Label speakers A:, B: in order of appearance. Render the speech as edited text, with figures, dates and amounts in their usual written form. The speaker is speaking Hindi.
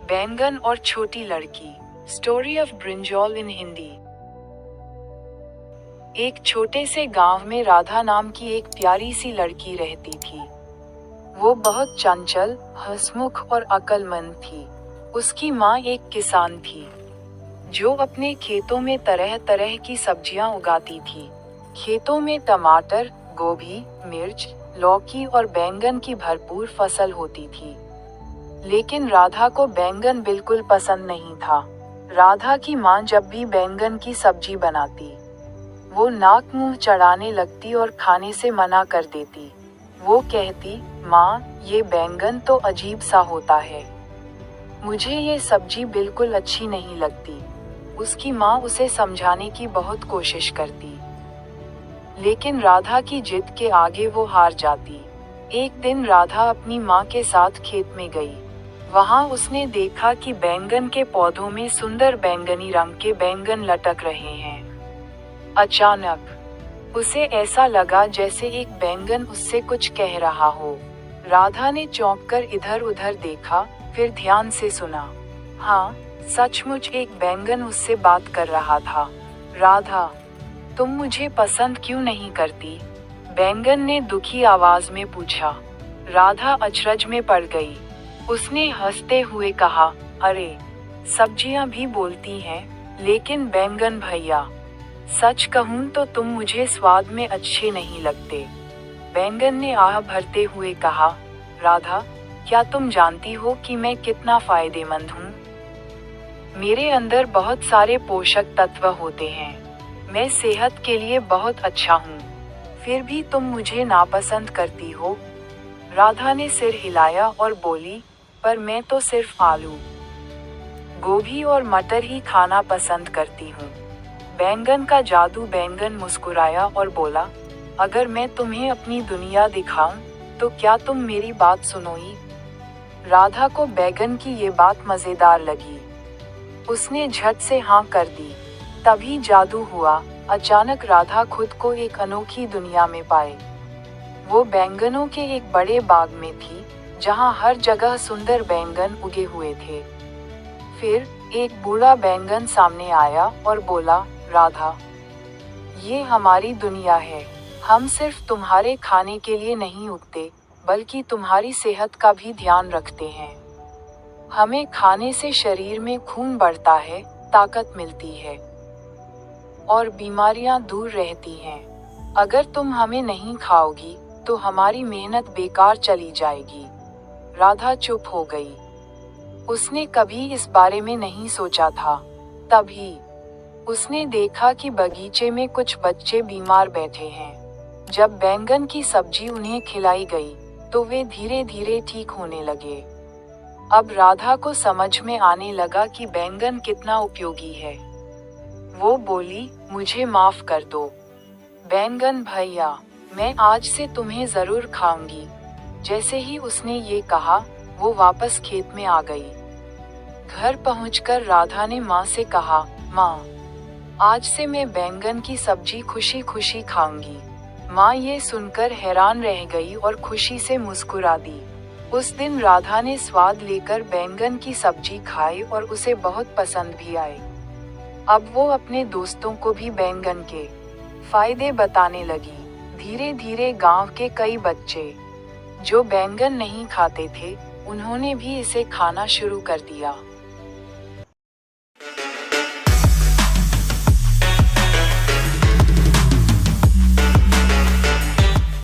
A: बैंगन और छोटी लड़की। स्टोरी ऑफ ब्रिंजॉल इन हिंदी। एक छोटे से गांव में राधा नाम की एक प्यारी सी लड़की रहती थी। वो बहुत चंचल, हंसमुख और अक्लमंद थी। उसकी माँ एक किसान थी जो अपने खेतों में तरह तरह की सब्जियां उगाती थी। खेतों में टमाटर, गोभी, मिर्च, लौकी और बैंगन की भरपूर फसल होती थी। लेकिन राधा को बैंगन बिल्कुल पसंद नहीं था। राधा की माँ जब भी बैंगन की सब्जी बनाती, वो नाक मुंह चढ़ाने लगती और खाने से मना कर देती। वो कहती, माँ, ये बैंगन तो अजीब सा होता है, मुझे ये सब्जी बिल्कुल अच्छी नहीं लगती। उसकी माँ उसे समझाने की बहुत कोशिश करती, लेकिन राधा की जिद के आगे वो हार जाती। एक दिन राधा अपनी माँ के साथ खेत में गई। वहाँ उसने देखा कि बैंगन के पौधों में सुंदर बैंगनी रंग के बैंगन लटक रहे हैं। अचानक उसे ऐसा लगा जैसे एक बैंगन उससे कुछ कह रहा हो। राधा ने चौंककर इधर उधर देखा, फिर ध्यान से सुना। हाँ, सचमुच एक बैंगन उससे बात कर रहा था। राधा, तुम मुझे पसंद क्यों नहीं करती? बैंगन ने दुखी आवाज में पूछा। राधा अचरज में पड़ गई। उसने हंसते हुए कहा, अरे, सब्जियां भी बोलती हैं, लेकिन बैंगन भैया, सच कहूं तो तुम मुझे स्वाद में अच्छे नहीं लगते। बैंगन ने आह भरते हुए कहा, राधा, क्या तुम जानती हो कि मैं कितना फायदेमंद हूँ? मेरे अंदर बहुत सारे पोषक तत्व होते हैं, मैं सेहत के लिए बहुत अच्छा हूँ, फिर भी तुम मुझे नापसंद करती हो। राधा ने सिर हिलाया और बोली, पर मैं तो सिर्फ आलू, गोभी और मटर ही खाना पसंद करती हूँ। बैंगन का जादू। बैंगन मुस्कुराया और बोला, अगर मैं तुम्हें अपनी दुनिया दिखाऊं, तो क्या तुम मेरी बात सुनोगी? राधा को बैंगन की ये बात मजेदार लगी। उसने झट से हाँ कर दी। तभी जादू हुआ। अचानक राधा खुद को एक अनोखी दुनिया में पाए। वो बैंगनों के एक बड़े बाग में थी, जहाँ हर जगह सुंदर बैंगन उगे हुए थे। फिर एक बूढ़ा बैंगन सामने आया और बोला, राधा, ये हमारी दुनिया है। हम सिर्फ तुम्हारे खाने के लिए नहीं उगते, बल्कि तुम्हारी सेहत का भी ध्यान रखते हैं। हमें खाने से शरीर में खून बढ़ता है, ताकत मिलती है और बीमारियां दूर रहती हैं। अगर तुम हमें नहीं खाओगी, तो हमारी मेहनत बेकार चली जाएगी। राधा चुप हो गई। उसने कभी इस बारे में नहीं सोचा था। तभी उसने देखा कि बगीचे में कुछ बच्चे बीमार बैठे हैं। जब बैंगन की सब्जी उन्हें खिलाई गई, तो वे धीरे धीरे ठीक होने लगे। अब राधा को समझ में आने लगा कि बैंगन कितना उपयोगी है। वो बोली, मुझे माफ कर दो बैंगन भैया, मैं आज से तुम्हें जरूर खाऊंगी। जैसे ही उसने ये कहा, वो वापस खेत में आ गई। घर पहुंचकर राधा ने माँ से कहा, माँ, आज से मैं बैंगन की सब्जी खुशी खुशी खाऊंगी। माँ ये सुनकर हैरान रह गई और खुशी से मुस्कुरा दी। उस दिन राधा ने स्वाद लेकर बैंगन की सब्जी खाई और उसे बहुत पसंद भी आई। अब वो अपने दोस्तों को भी बैंगन के फायदे बताने लगी। धीरे धीरे गांव के कई बच्चे जो बैंगन नहीं खाते थे, उन्होंने भी इसे खाना शुरू कर दिया।